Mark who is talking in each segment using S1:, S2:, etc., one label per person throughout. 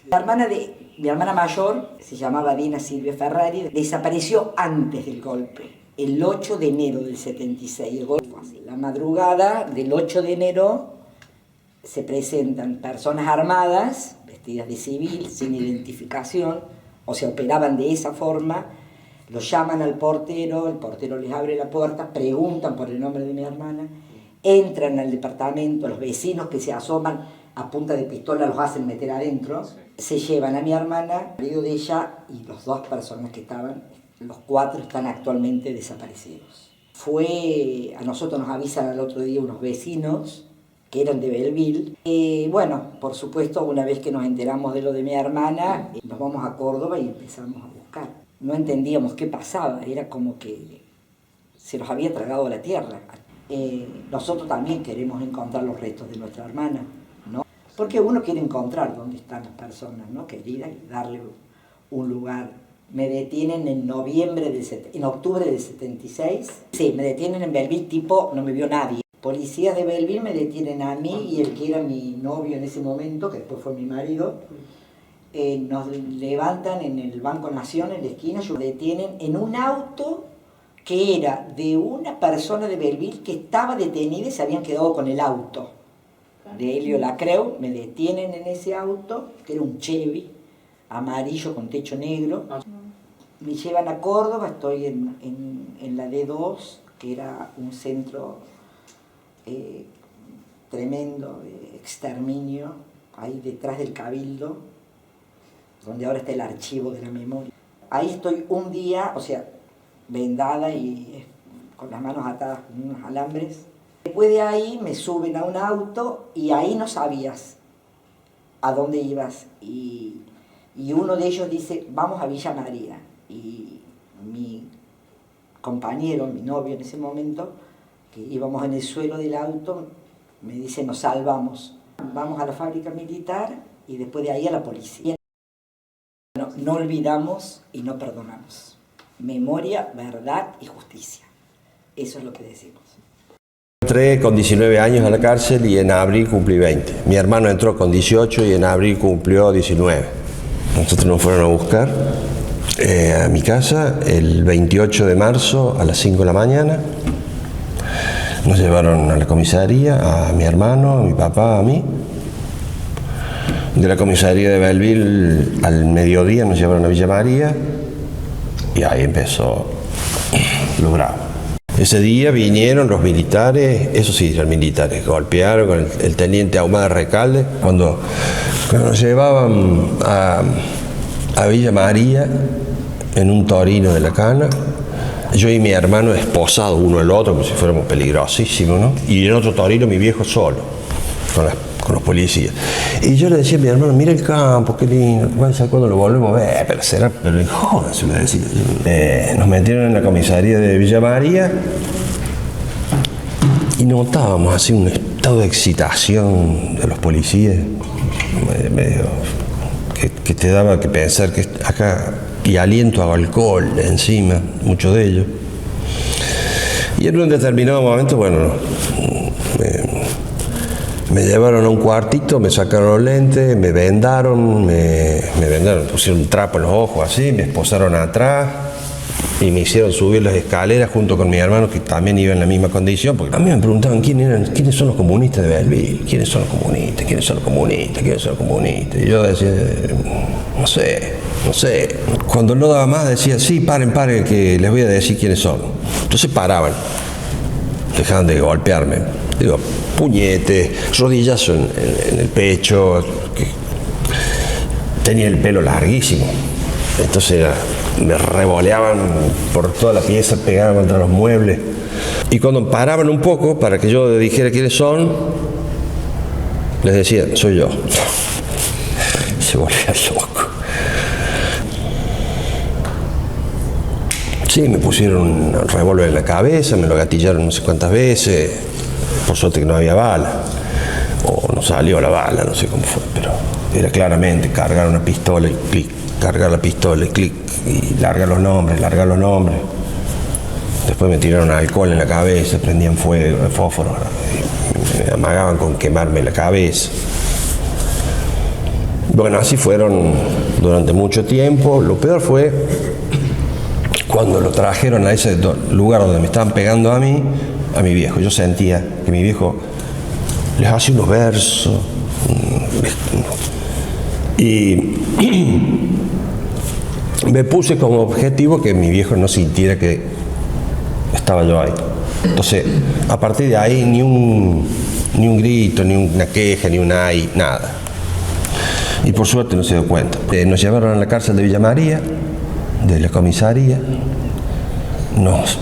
S1: Mi hermana mayor, se llamaba Dina Silvia Ferrari, desapareció antes del golpe, el 8 de enero del 76. El golpe fue así. La madrugada del 8 de enero se presentan personas armadas, vestidas de civil, sin identificación, o se operaban de esa forma, los llaman al portero, el portero les abre la puerta, preguntan por el nombre de mi hermana, entran al departamento, los vecinos que se asoman a punta de pistola los hacen meter adentro, se llevan a mi hermana, el marido de ella y los 2 personas que estaban, los 4 están actualmente desaparecidos. A nosotros nos avisan al otro día unos vecinos que eran de Belleville. Bueno, por supuesto, una vez que nos enteramos de lo de mi hermana, nos vamos a Córdoba y empezamos a buscar. No entendíamos qué pasaba, era como que se los había tragado la tierra. Nosotros también queremos encontrar los restos de nuestra hermana, ¿no? Porque uno quiere encontrar dónde están las personas, ¿no?, queridas, y darle un lugar. Me detienen en octubre del 76. Sí, me detienen en Belleville, no me vio nadie. Policías de Belleville me detienen a mí y el que era mi novio en ese momento, que después fue mi marido, nos levantan en el Banco Nación, en la esquina, me detienen en un auto que era de una persona de Belleville que estaba detenida y se habían quedado con el auto. De Helio Lacreu, me detienen en ese auto, que era un Chevy, amarillo con techo negro. Me llevan a Córdoba, estoy en la D2, que era un centro tremendo de exterminio, ahí detrás del Cabildo, donde ahora está el archivo de la memoria. Ahí estoy un día, o sea, vendada y con las manos atadas con unos alambres. Después de ahí me suben a un auto y ahí no sabías a dónde ibas. Y uno de ellos dice, vamos a Villa María. Y mi compañero, mi novio en ese momento, que íbamos en el suelo del auto, me dice, nos salvamos. Vamos a la fábrica militar y después de ahí a la policía. No olvidamos y no perdonamos. Memoria, verdad y justicia. Eso es lo que decimos.
S2: Entré con 19 años a la cárcel y en abril cumplí 20. Mi hermano entró con 18 y en abril cumplió 19. Nosotros nos fueron a buscar a mi casa el 28 de marzo a las 5 de la mañana. Nos llevaron a la comisaría, a mi hermano, a mi papá, a mí. De la comisaría de Belleville al mediodía nos llevaron a Villa María y ahí empezó lo bravo. Ese día vinieron los militares, eso sí, los militares, golpearon con el teniente Ahumada Recalde. Cuando nos llevaban a Villa María en un Torino de la Cana, yo y mi hermano esposados uno al otro, como si fuéramos peligrosísimos, ¿no? Y en otro Torino mi viejo solo, con los policías. Y yo le decía a mi hermano, mira el campo, qué lindo, cuando lo volvemos a ver, pero joder, se lo decía. Nos metieron en la comisaría de Villa María y notábamos así un estado de excitación de los policías, medio que te daba que pensar que acá, y aliento a alcohol encima, muchos de ellos. Y en un determinado momento, bueno, me llevaron a un cuartito, me sacaron los lentes, me vendaron, pusieron un trapo en los ojos así, me esposaron atrás y me hicieron subir las escaleras junto con mi hermano que también iba en la misma condición, porque a mí me preguntaban quiénes son los comunistas de Belleville, quiénes son los comunistas, quiénes son los comunistas, quiénes son los comunistas. Y yo decía, no sé. Cuando no daba más decía, sí, paren, que les voy a decir quiénes son. Entonces paraban, dejaban de golpearme. Digo, puñetes, rodillazo en el pecho, tenía el pelo larguísimo. Entonces me revoleaban por toda la pieza, pegaban contra los muebles. Y cuando paraban un poco para que yo dijera quiénes son, les decía, soy yo. Se volvía loco. Sí, me pusieron un revólver en la cabeza, me lo gatillaron no sé cuántas veces. Por suerte que no había bala, o no salió la bala, no sé cómo fue, pero era claramente cargar una pistola y clic, cargar la pistola y clic, y largar los nombres. Después me tiraron alcohol en la cabeza, prendían fuego, fósforo, y me amagaban con quemarme la cabeza. Bueno, así fueron durante mucho tiempo. Lo peor fue cuando lo trajeron a ese lugar donde me estaban pegando a mí, a mi viejo. Yo sentía que mi viejo les hacía unos versos y me puse como objetivo que mi viejo no sintiera que estaba yo ahí. Entonces, a partir de ahí ni un grito, ni una queja, ni un ay, nada. Y por suerte no se dio cuenta. Nos llevaron a la cárcel de Villa María, de la comisaría, nos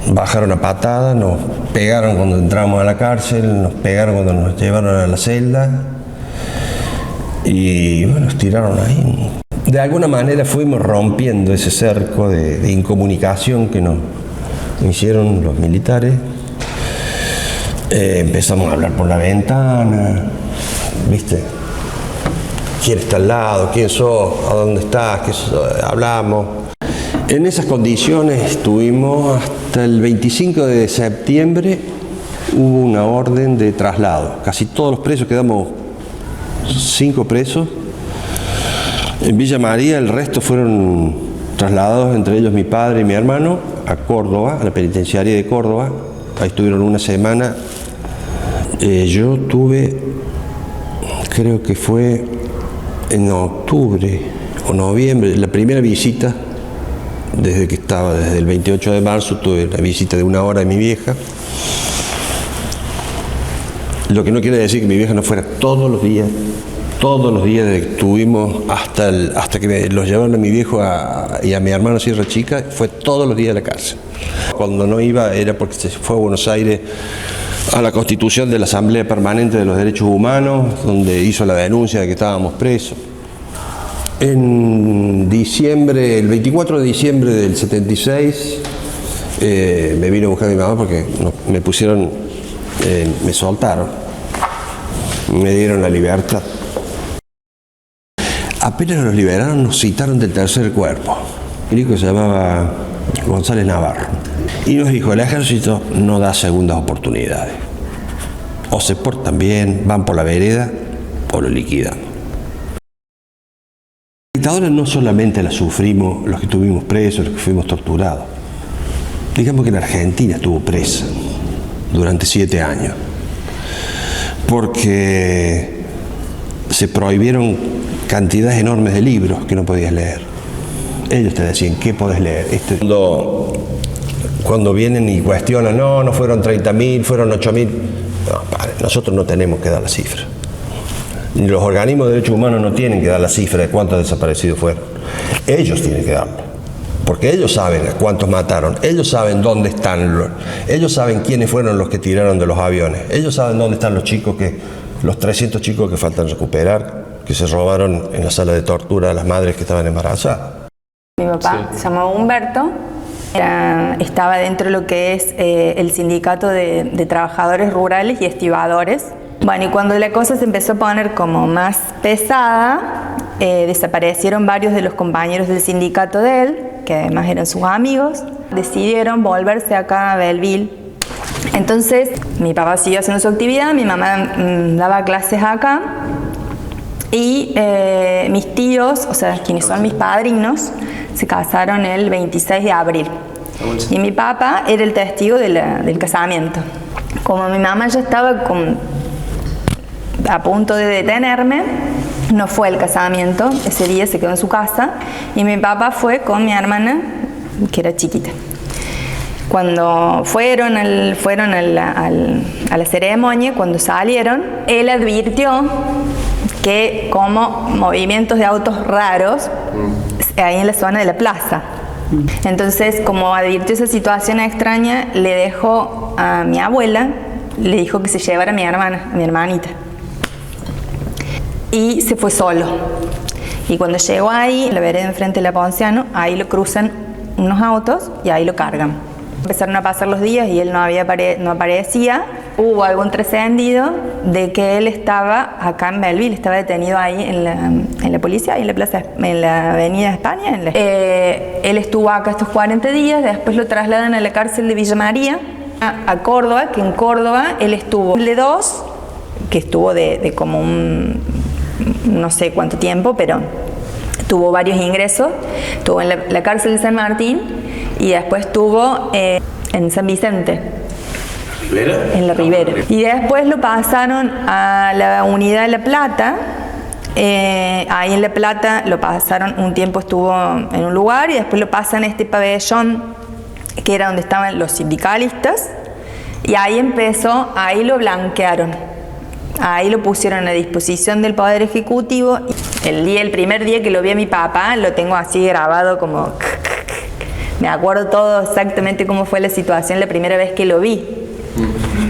S2: bajaron a patada, nos pegaron cuando entramos a la cárcel, nos pegaron cuando nos llevaron a la celda y bueno, nos tiraron ahí. De alguna manera fuimos rompiendo ese cerco de incomunicación que nos hicieron los militares. Empezamos a hablar por la ventana, ¿viste? ¿Quién está al lado? ¿Quién sos? ¿A dónde estás? ¿Qué sos? Hablamos. En esas condiciones estuvimos hasta el 25 de septiembre, hubo una orden de traslado. Casi todos los presos, quedamos 5 presos. En Villa María el resto fueron trasladados, entre ellos mi padre y mi hermano, a Córdoba, a la penitenciaria de Córdoba. Ahí estuvieron una semana. Yo tuve, creo que fue en octubre o noviembre, la primera visita, desde el 28 de marzo, tuve una visita de 1 hora de mi vieja. Lo que no quiere decir que mi vieja no fuera todos los días desde que estuvimos hasta que los llevaron a mi viejo y a mi hermano Sierra Chica, fue todos los días a la cárcel. Cuando no iba era porque se fue a Buenos Aires a la constitución de la Asamblea Permanente de los Derechos Humanos, donde hizo la denuncia de que estábamos presos. En diciembre, el 24 de diciembre del 76, me vino a buscar mi mamá porque me pusieron, me soltaron, me dieron la libertad. Apenas nos liberaron, nos citaron del tercer cuerpo. Mi hijo se llamaba González Navarro. Y nos dijo, el ejército no da segundas oportunidades. O se portan bien, van por la vereda, o lo liquidan. La dictadura no solamente la sufrimos los que estuvimos presos, los que fuimos torturados. Digamos que en Argentina estuvo presa durante 7 años. Porque se prohibieron cantidades enormes de libros que no podías leer. Ellos te decían, ¿qué podés leer? Cuando vienen y cuestionan, no fueron 30.000, fueron 8.000. No, padre, nosotros no tenemos que dar la cifra. Ni los organismos de derechos humanos no tienen que dar la cifra de cuántos desaparecidos fueron. Ellos tienen que darlo. Porque ellos saben a cuántos mataron, ellos saben dónde están, ellos saben quiénes fueron los que tiraron de los aviones, ellos saben dónde están los 300 chicos que faltan recuperar, que se robaron en la sala de tortura a las madres que estaban embarazadas.
S3: Mi papá se llamaba Humberto, estaba dentro de lo que es el sindicato de trabajadores rurales y estibadores. Bueno, y cuando la cosa se empezó a poner como más pesada, desaparecieron varios de los compañeros del sindicato de él, que además eran sus amigos, decidieron volverse acá a Belleville. Entonces, mi papá siguió haciendo su actividad, mi mamá daba clases acá, y mis tíos, o sea, quienes son mis padrinos, se casaron el 26 de abril. Y mi papá era el testigo del casamiento. Como mi mamá ya estaba a punto de detenerme, no fue el casamiento, ese día se quedó en su casa y mi papá fue con mi hermana, que era chiquita. Cuando fueron a la ceremonia, cuando salieron, él advirtió que como movimientos de autos raros ahí en la zona de la plaza. Entonces, como advirtió esa situación extraña, le dejó a mi abuela, le dijo que se llevara a mi hermana, a mi hermanita. Y se fue solo. Y cuando llegó ahí, la vereda enfrente de la Ponciano, ahí lo cruzan unos autos y ahí lo cargan. Empezaron a pasar los días y él no aparecía. Hubo algún trascendido de que él estaba acá en Belleville, estaba detenido ahí en la policía, ahí en la avenida España. Él estuvo acá estos 40 días, después lo trasladan a la cárcel de Villa María, a Córdoba, que en Córdoba él estuvo de 2, que estuvo de como no sé cuánto tiempo, pero tuvo varios ingresos. Estuvo en la cárcel de San Martín y después estuvo en San Vicente. En la Ribera. Y después lo pasaron a la unidad de La Plata. Ahí en La Plata lo pasaron, un tiempo estuvo en un lugar y después lo pasan a este pabellón que era donde estaban los sindicalistas, y ahí ahí lo blanquearon. Ahí lo pusieron a disposición del Poder Ejecutivo. El primer día que lo vi a mi papá, lo tengo así grabado como... Me acuerdo todo exactamente cómo fue la situación la primera vez que lo vi.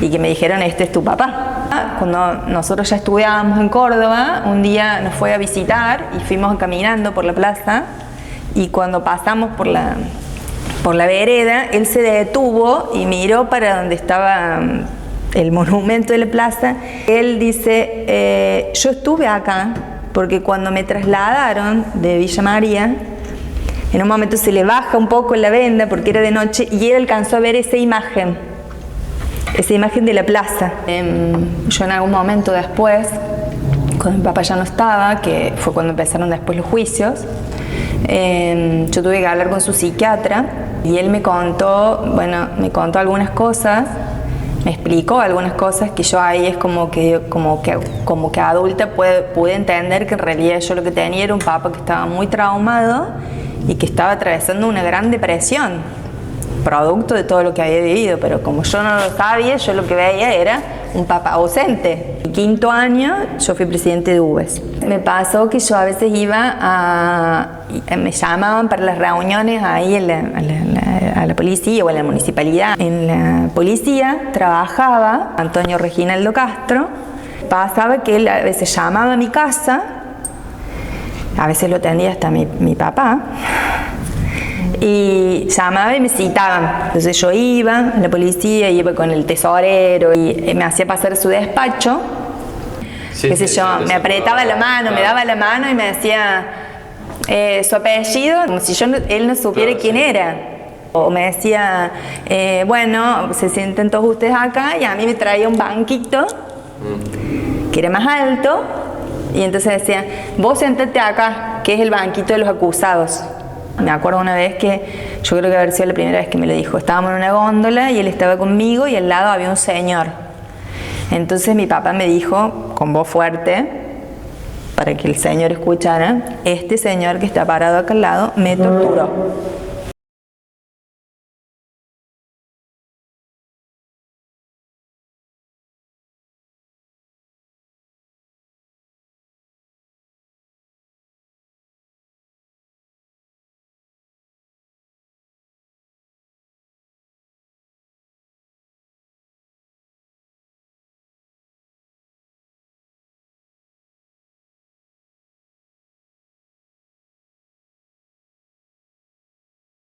S3: Y que me dijeron, este es tu papá. Cuando nosotros ya estudiábamos en Córdoba, un día nos fue a visitar y fuimos caminando por la plaza, y cuando pasamos por la vereda, él se detuvo y miró para donde estaba el monumento de la plaza. Él dice, yo estuve acá porque cuando me trasladaron de Villa María, en un momento se le baja un poco la venda porque era de noche y él alcanzó a ver esa imagen de la plaza. Yo en algún momento después, cuando mi papá ya no estaba, que fue cuando empezaron después los juicios, yo tuve que hablar con su psiquiatra y él me contó algunas cosas, me explicó algunas cosas que yo ahí es como que adulta pude entender que en realidad yo lo que tenía era un papá que estaba muy traumado y que estaba atravesando una gran depresión, producto de todo lo que había vivido, pero como yo no lo sabía, yo lo que veía era un papá ausente. En el 5º año yo fui presidente de UBES. Me pasó que yo a veces me llamaban para las reuniones ahí a la policía o a la municipalidad. En la policía trabajaba Antonio Reginaldo Castro. Pasaba que él a veces llamaba a mi casa, a veces lo atendía hasta mi papá, y llamaba y me citaban. Entonces yo iba a la policía, iba con el tesorero y me hacía pasar a su despacho. Sí, qué sé yo, me apretaba la mano, me daba la mano y me decía su apellido, como si él no supiera quién era. O me decía, bueno, se sienten todos ustedes acá, y a mí me traía un banquito que era más alto, y entonces decía, vos sentate acá, que es el banquito de los acusados. Me acuerdo una vez que, yo creo que haber sido la primera vez que me lo dijo, estábamos en una góndola y él estaba conmigo y al lado había un señor. Entonces mi papá me dijo, con voz fuerte, para que el señor escuchara, este señor que está parado acá al lado me torturó.